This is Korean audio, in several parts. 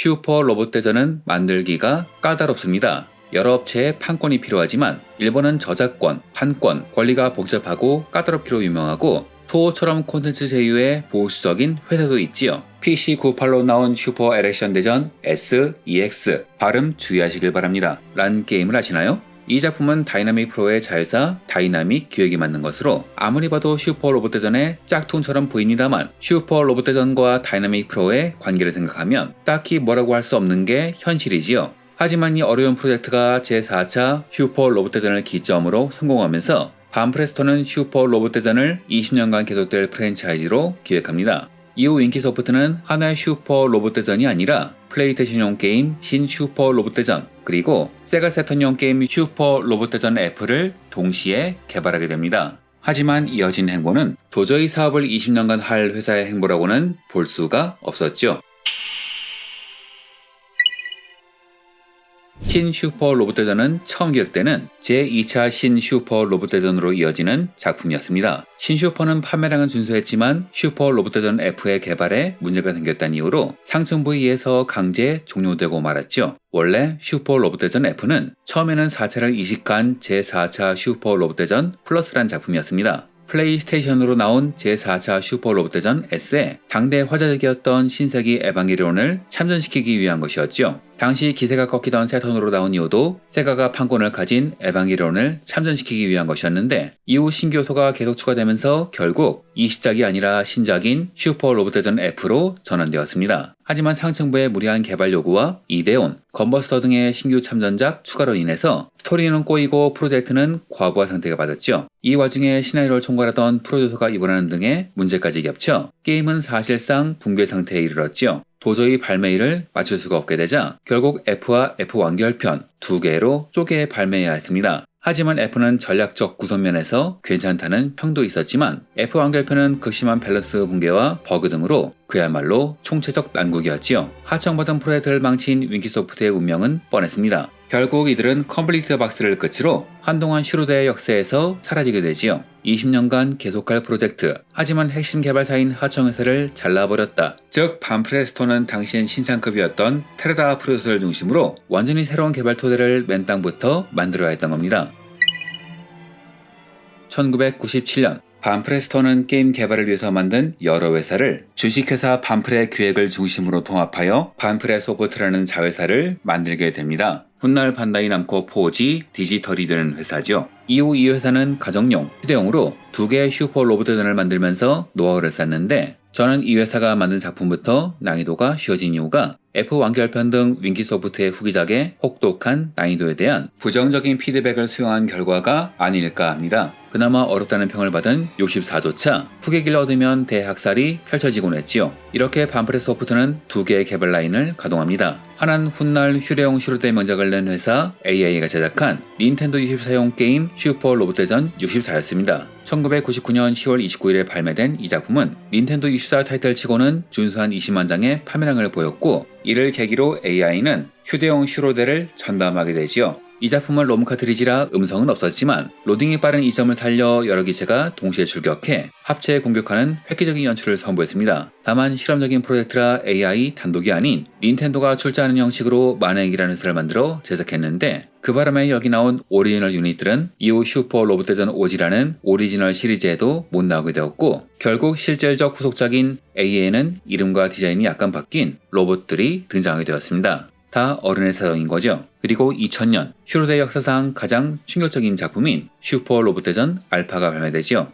슈퍼 로봇 대전은 만들기가 까다롭습니다. 여러 업체의 판권이 필요하지만 일본은 저작권, 판권, 관리가 복잡하고 까다롭기로 유명하고 토호처럼 콘텐츠 제휴에 보수적인 회사도 있지요. PC98로 나온 슈퍼 엘렉션 대전 SEX 발음 주의하시길 바랍니다. 란 게임을 아시나요? 이 작품은 다이나믹 프로의 자회사 다이나믹 기획이 만든 것으로 아무리 봐도 슈퍼 로봇 대전의 짝퉁처럼 보입니다만 슈퍼 로봇 대전과 다이나믹 프로의 관계를 생각하면 딱히 뭐라고 할 수 없는 게 현실이지요. 하지만 이 어려운 프로젝트가 제4차 슈퍼 로봇 대전을 기점으로 성공하면서 반프레스토는 슈퍼 로봇 대전을 20년간 계속될 프랜차이즈로 기획합니다. 이후 윈키소프트는 하나의 슈퍼 로봇 대전이 아니라 플레이스테이션용 게임 신 슈퍼 로봇 대전 그리고 세가 세턴용 게임 슈퍼 로봇 대전 F를 동시에 개발하게 됩니다. 하지만 이어진 행보는 도저히 사업을 20년간 할 회사의 행보라고는 볼 수가 없었죠. 신 슈퍼 로봇 대전은 처음 기획되는 제2차 신 슈퍼 로봇 대전으로 이어지는 작품이었습니다. 신 슈퍼는 판매량은 준수했지만 슈퍼 로봇 대전 F의 개발에 문제가 생겼다는 이유로 상층부에 의해서 강제 종료되고 말았죠. 원래 슈퍼 로봇 대전 F는 처음에는 4차를 이식한 제4차 슈퍼 로봇 대전 플러스란 작품이었습니다. 플레이스테이션으로 나온 제4차 슈퍼 로봇 대전 S에 당대 화제적이었던 신세기 에반게리온을 참전시키기 위한 것이었죠. 당시 기세가 꺾이던 세턴으로 나온 이유도 세가가 판권을 가진 에반게리온을 참전시키기 위한 것이었는데 이후 신규 요소가 계속 추가되면서 결국 이 시작이 아니라 신작인 슈퍼 로봇 대전 F로 전환되었습니다. 하지만 상층부의 무리한 개발 요구와 이데온, 건버스터 등의 신규 참전작 추가로 인해서 스토리는 꼬이고 프로젝트는 과부하 상태가 받았죠. 이 와중에 시나리오를 총괄하던 프로듀서가 입원하는 등의 문제까지 겹쳐 게임은 사실상 붕괴 상태에 이르렀죠. 도저히 발매일을 맞출 수가 없게 되자 결국 F와 F 완결편 두 개로 쪼개 발매해야 했습니다. 하지만 F는 전략적 구성면에서 괜찮다는 평도 있었지만 F 완결편은 극심한 밸런스 붕괴와 버그 등으로 그야말로 총체적 난국이었지요. 하청받은 프로젝트를 망친 윈키소프트의 운명은 뻔했습니다. 결국 이들은 컴플리트 박스를 끝으로 한동안 슈로데의 역사에서 사라지게 되지요. 20년간 계속할 프로젝트, 하지만 핵심 개발사인 하청회사를 잘라버렸다. 즉 반프레스토는 당시엔 신상급이었던 테레다 프로듀서를 중심으로 완전히 새로운 개발 토대를 맨 땅부터 만들어야 했던 겁니다. 1997년 반프레스토는 게임 개발을 위해서 만든 여러 회사를 주식회사 반프레 기획을 중심으로 통합하여 반프레 소프트라는 자회사를 만들게 됩니다. 훗날 반다이 남코 4G 디지털이 되는 회사죠. 이후 이 회사는 가정용, 휴대용으로 두 개의 슈퍼 로봇 대전을 만들면서 노하우를 쌓는데 저는 이 회사가 만든 작품부터 난이도가 쉬워진 이유가 F 완결편 등 윈키소프트의 후기작의 혹독한 난이도에 대한 부정적인 피드백을 수용한 결과가 아닐까 합니다. 그나마 어렵다는 평을 받은 64조차 후계기를 얻으면 대학살이 펼쳐지곤 했지요. 이렇게 반프레 소프트는 두 개의 개발 라인을 가동합니다. 하나는 훗날 휴대용 슈로데 명작을 낸 회사 AI가 제작한 닌텐도 64용 게임 슈퍼 로봇 대전 64였습니다. 1999년 10월 29일에 발매된 이 작품은 닌텐도 64 타이틀치고는 준수한 20만 장의 판매량을 보였고 이를 계기로 AI는 휴대용 슈로데를 전담하게 되지요. 이 작품은 롬 카트리지라 음성은 없었지만 로딩이 빠른 이 점을 살려 여러 기체가 동시에 출격해 합체에 공격하는 획기적인 연출을 선보였습니다. 다만 실험적인 프로젝트라 AI 단독이 아닌 닌텐도가 출자하는 형식으로 만행이라는 회사를 만들어 제작했는데 그 바람에 여기 나온 오리지널 유닛들은 이후 슈퍼 로봇 대전 오지라는 오리지널 시리즈에도 못 나오게 되었고 결국 실질적 후속작인 AI에는 이름과 디자인이 약간 바뀐 로봇들이 등장하게 되었습니다. 다 어른의 사정인 거죠. 그리고 2000년 슈로데 역사상 가장 충격적인 작품인 슈퍼 로봇 대전 알파가 발매되지요.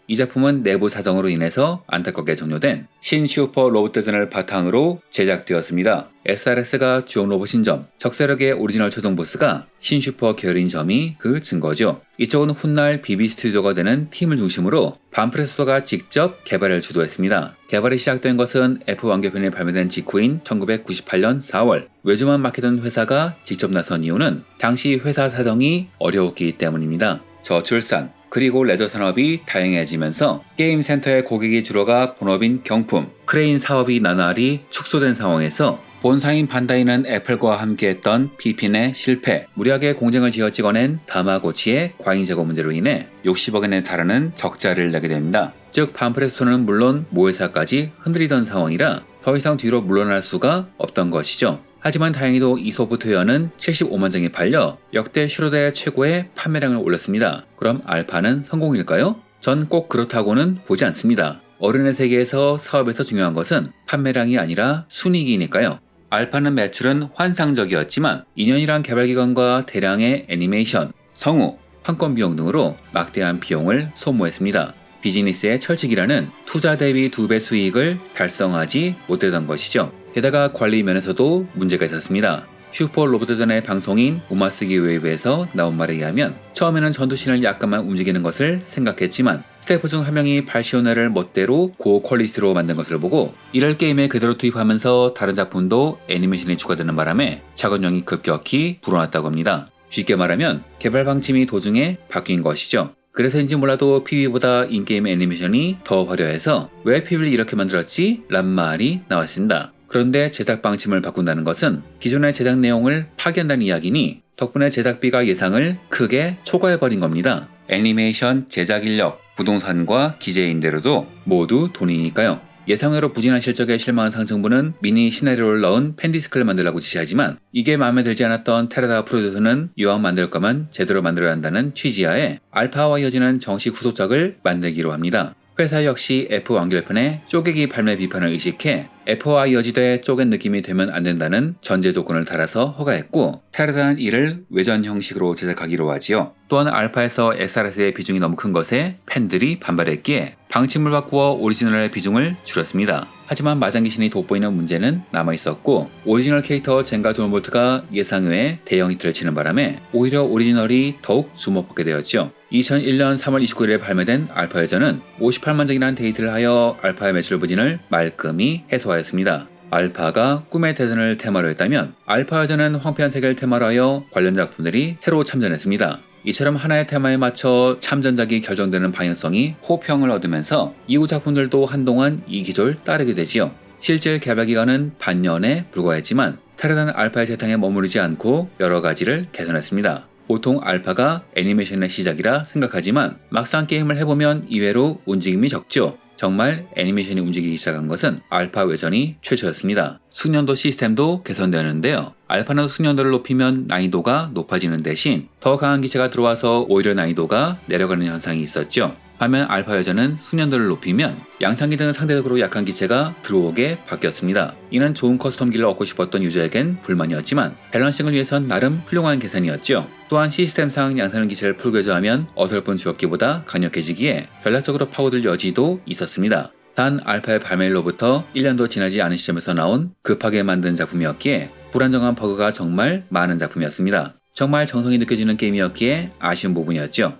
이 작품은 내부 사정으로 인해서 안타깝게 종료된 신 슈퍼 로봇 대전을 바탕으로 제작되었습니다. SRS가 주요 로봇인 점, 적세력의 오리지널 초동 보스가 신 슈퍼 계열인 점이 그 증거죠. 이쪽은 훗날 BB 스튜디오가 되는 팀을 중심으로 반프레스토가 직접 개발을 주도했습니다. 개발이 시작된 것은 F 완결편이 발매된 직후인 1998년 4월 외주만 맡기던 회사가 직접 나선 이유는 당시 회사 사정이 어려웠기 때문입니다. 저출산, 그리고 레저 산업이 다양해지면서 게임 센터의 고객이 줄어가 본업인 경품, 크레인 사업이 나날이 축소된 상황에서 본사인 반다이는 애플과 함께했던 비핀의 실패, 무리하게 공장을 지어 찍어낸 다마고치의 과잉 재고 문제로 인해 60억엔에 달하는 적자를 내게 됩니다. 즉 반프레스토는 물론 모회사까지 흔들리던 상황이라 더 이상 뒤로 물러날 수가 없던 것이죠. 하지만 다행히도 이 소프트웨어는 75만 장이 팔려 역대 슈로데 최고의 판매량을 올렸습니다. 그럼 알파는 성공일까요? 전 꼭 그렇다고는 보지 않습니다. 어른의 세계에서 사업에서 중요한 것은 판매량이 아니라 순이익이니까요. 알파는 매출은 환상적이었지만 2년이란 개발기간과 대량의 애니메이션, 성우, 판권 비용 등으로 막대한 비용을 소모했습니다. 비즈니스의 철칙이라는 투자 대비 2배 수익을 달성하지 못했던 것이죠. 게다가 관리 면에서도 문제가 있었습니다. 슈퍼 로봇대전의 방송인 우마스기 웨이브에서 나온 말에 의하면 처음에는 전투씬을 약간만 움직이는 것을 생각했지만 스태프 중 한 명이 발시오네를 멋대로 고퀄리티로 만든 것을 보고 이를 게임에 그대로 투입하면서 다른 작품도 애니메이션이 추가되는 바람에 작업량이 급격히 불어났다고 합니다. 쉽게 말하면 개발 방침이 도중에 바뀐 것이죠. 그래서인지 몰라도 PB보다 인게임 애니메이션이 더 화려해서 왜 PB를 이렇게 만들었지? 란 말이 나왔습니다. 그런데 제작 방침을 바꾼다는 것은 기존의 제작 내용을 파기한다는 이야기니 덕분에 제작비가 예상을 크게 초과해버린 겁니다. 애니메이션 제작 인력, 부동산과 기재 임대료도 모두 돈이니까요. 예상외로 부진한 실적에 실망한 상층부는 미니 시나리오를 넣은 팬디스크를 만들라고 지시하지만 이게 마음에 들지 않았던 테라다 프로듀서는 이왕 만들 거면 제대로 만들어야 한다는 취지하에 알파와 이어지는 정식 후속작을 만들기로 합니다. 회사 역시 F 완결편의 쪼개기 발매 비판을 의식해 F와 이어지되 쪼갠 느낌이 되면 안 된다는 전제 조건을 달아서 허가했고 테라다는 이를 외전 형식으로 제작하기로 하지요. 또한 알파에서 SRS의 비중이 너무 큰 것에 팬들이 반발했기에 방침을 바꾸어 오리지널의 비중을 줄였습니다. 하지만 마장기신이 돋보이는 문제는 남아있었고 오리지널 캐릭터 젠가 존볼트가 예상외의 대형 히트를 치는 바람에 오히려 오리지널이 더욱 주목받게 되었죠. 2001년 3월 29일에 발매된 알파 여전은 58만 장이라는 데이트를 하여 알파의 매출 부진을 말끔히 해소하였습니다. 알파가 꿈의 대전을 테마로 했다면 알파 여전은 황폐한 세계를 테마로 하여 관련 작품들이 새로 참전했습니다. 이처럼 하나의 테마에 맞춰 참전작이 결정되는 방향성이 호평을 얻으면서 이후 작품들도 한동안 이 기조를 따르게 되지요. 실제 개발 기간은 반년에 불과했지만 테라다는 알파의 재탕에 머무르지 않고 여러 가지를 개선했습니다. 보통 알파가 애니메이션의 시작이라 생각하지만 막상 게임을 해보면 이외로 움직임이 적죠. 정말 애니메이션이 움직이기 시작한 것은 알파 외전이 최초였습니다. 숙련도 시스템도 개선되었는데요. 알파는 숙련도를 높이면 난이도가 높아지는 대신 더 강한 기체가 들어와서 오히려 난이도가 내려가는 현상이 있었죠. 반면 알파 여전은 숙련도를 높이면 양상기 등 상대적으로 약한 기체가 들어오게 바뀌었습니다. 이는 좋은 커스텀기를 얻고 싶었던 유저에겐 불만이었지만 밸런싱을 위해선 나름 훌륭한 개선이었죠. 또한 시스템상 양산형 기체를 풀교조하면 어설픈 주업기보다 강력해지기에 전략적으로 파고들 여지도 있었습니다. 단 알파의 발매일로부터 1년도 지나지 않은 시점에서 나온 급하게 만든 작품이었기에 불안정한 버그가 정말 많은 작품이었습니다. 정말 정성이 느껴지는 게임이었기에 아쉬운 부분이었죠.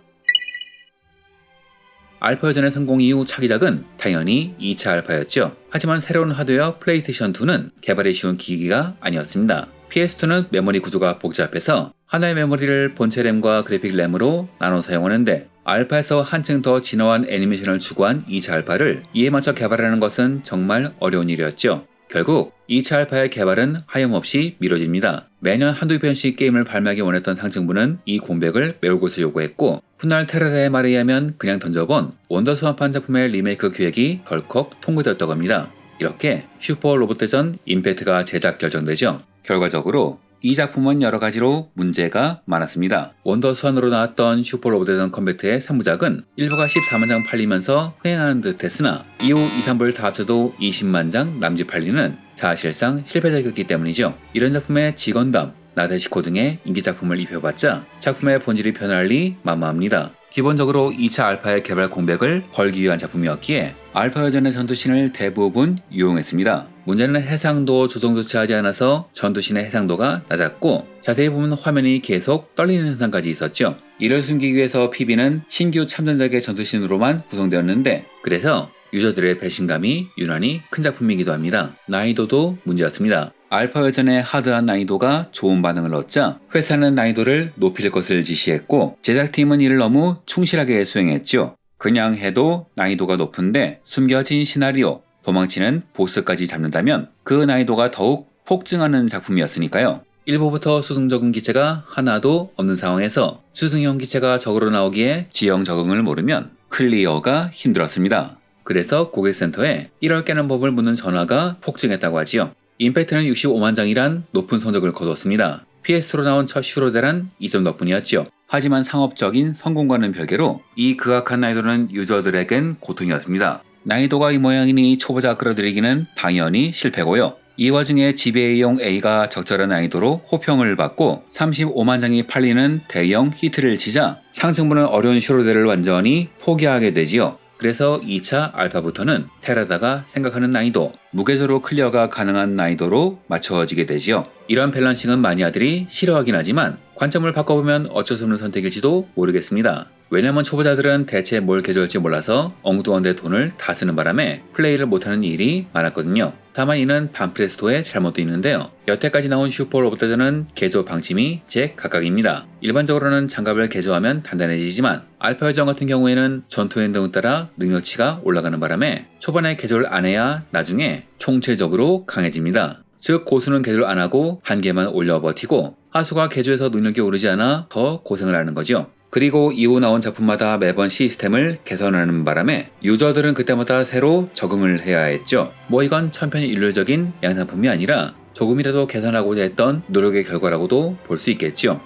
알파 여전의 성공 이후 차기작은 당연히 2차 알파였죠. 하지만 새로운 하드웨어 플레이스테이션2는 개발이 쉬운 기기가 아니었습니다. PS2는 메모리 구조가 복잡해서 하나의 메모리를 본체 램과 그래픽 램으로 나눠 사용하는데 알파에서 한층 더 진화한 애니메이션을 추구한 2차 알파를 이에 맞춰 개발하는 것은 정말 어려운 일이었죠. 결국 2차 알파의 개발은 하염없이 미뤄집니다. 매년 한두 편씩 게임을 발매하기 원했던 상층부는 이 공백을 메울 것을 요구했고 훗날 테라다의 말에 의하면 그냥 던져본 원더스완판 작품의 리메이크 기획이 덜컥 통과되었다고 합니다. 이렇게 슈퍼 로봇대전 임팩트가 제작 결정되죠. 결과적으로 이 작품은 여러 가지로 문제가 많았습니다. 원더스완으로 나왔던 슈퍼 로봇대전 컴팩트의 3부작은 1부가 14만 장 팔리면서 흥행하는 듯 했으나 이후 2, 3부를 다 합쳐도 20만 장 남짓 팔리는 사실상 실패작이었기 때문이죠. 이런 작품의 지건담, 나데시코 등의 인기 작품을 입혀봤자 작품의 본질이 변할리 만무합니다. 기본적으로 2차 알파의 개발 공백을 걸기 위한 작품이었기에 알파 여전의 전투씬을 대부분 이용했습니다. 문제는 해상도 조성조차 하지 않아서 전투씬의 해상도가 낮았고 자세히 보면 화면이 계속 떨리는 현상까지 있었죠. 이를 숨기기 위해서 PB는 신규 참전작의 전투씬으로만 구성되었는데 그래서 유저들의 배신감이 유난히 큰 작품이기도 합니다. 난이도도 문제였습니다. 알파 여전의 하드한 난이도가 좋은 반응을 얻자 회사는 난이도를 높일 것을 지시했고 제작팀은 이를 너무 충실하게 수행했죠. 그냥 해도 난이도가 높은데 숨겨진 시나리오, 도망치는 보스까지 잡는다면 그 난이도가 더욱 폭증하는 작품이었으니까요. 1부부터 수승 적응 기체가 하나도 없는 상황에서 수승형 기체가 적으로 나오기에 지형 적응을 모르면 클리어가 힘들었습니다. 그래서 고객센터에 1월 깨는 법을 묻는 전화가 폭증했다고 하지요. 임팩트는 65만 장이란 높은 성적을 거뒀습니다. PS2로 나온 첫 슈로데란 2점 덕분이었지요. 하지만 상업적인 성공과는 별개로 이 극악한 난이도는 유저들에겐 고통이었습니다. 난이도가 이 모양이니 초보자 끌어들이기는 당연히 실패고요. 이 와중에 GBA용 A가 적절한 난이도로 호평을 받고 35만 장이 팔리는 대형 히트를 치자 상층부는 어려운 슈로데를 완전히 포기하게 되지요. 그래서 2차 알파부터는 테라다가 생각하는 난이도, 무계조로 클리어가 가능한 난이도로 맞춰지게 되지요. 이런 밸런싱은 마니아들이 싫어하긴 하지만 관점을 바꿔보면 어쩔 수 없는 선택일지도 모르겠습니다. 왜냐면 초보자들은 대체 뭘 개조할지 몰라서 엉뚱한 데 돈을 다 쓰는 바람에 플레이를 못하는 일이 많았거든요. 다만 이는 반프레스토의 잘못도 있는데요. 여태까지 나온 슈퍼 로봇대전은 개조 방침이 제각각입니다. 일반적으로는 장갑을 개조하면 단단해지지만 알파 버전 같은 경우에는 전투 행동에 따라 능력치가 올라가는 바람에 초반에 개조를 안 해야 나중에 총체적으로 강해집니다. 즉 고수는 개조를 안 하고 한 개만 올려 버티고 하수가 개조해서 능력이 오르지 않아 더 고생을 하는 거죠. 그리고 이후 나온 작품마다 매번 시스템을 개선하는 바람에 유저들은 그때마다 새로 적응을 해야 했죠. 뭐 이건 천편일률적인 양산품이 아니라 조금이라도 개선하고자 했던 노력의 결과라고도 볼 수 있겠죠.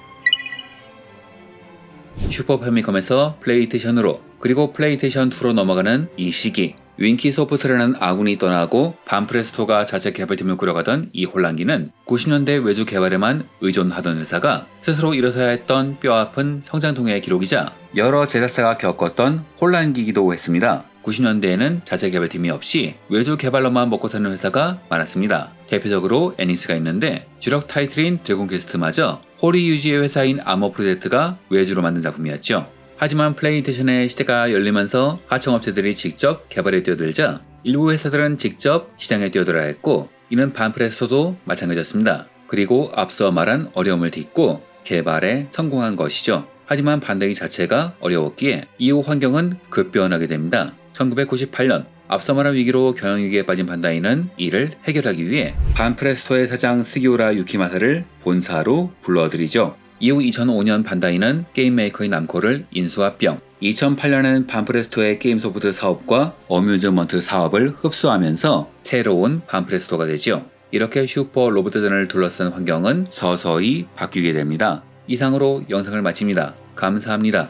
슈퍼 패미컴에서 플레이스테이션으로 그리고 플레이스테이션 2로 넘어가는 이 시기, 윈키 소프트라는 아군이 떠나고 반프레스토가 자체 개발팀을 꾸려가던 이 혼란기는 90년대 외주 개발에만 의존하던 회사가 스스로 일어서야 했던 뼈아픈 성장통의 기록이자 여러 제작사가 겪었던 혼란기이기도 했습니다. 90년대에는 자체 개발팀이 없이 외주 개발로만 먹고 사는 회사가 많았습니다. 대표적으로 애니스가 있는데 주력 타이틀인 드래곤 퀘스트마저 호리 유지의 회사인 아머 프로젝트가 외주로 만든 작품이었죠. 하지만 플레이스테이션의 시대가 열리면서 하청업체들이 직접 개발에 뛰어들자 일부 회사들은 직접 시장에 뛰어들어야 했고 이는 반프레스토도 마찬가지였습니다. 그리고 앞서 말한 어려움을 딛고 개발에 성공한 것이죠. 하지만 반대기 자체가 어려웠기에 이후 환경은 급변하게 됩니다. 1998년 앞서 말한 위기로 경영위기에 빠진 반다이는 이를 해결하기 위해 반프레스토의 사장 스기우라 유키마사를 본사로 불러들이죠. 이후 2005년 반다이는 게임 메이커인 남코를 인수합병, 2008년엔 반프레스토의 게임 소프트 사업과 어뮤즈먼트 사업을 흡수하면서 새로운 반프레스토가 되죠. 이렇게 슈퍼 로봇대전을 둘러싼 환경은 서서히 바뀌게 됩니다. 이상으로 영상을 마칩니다. 감사합니다.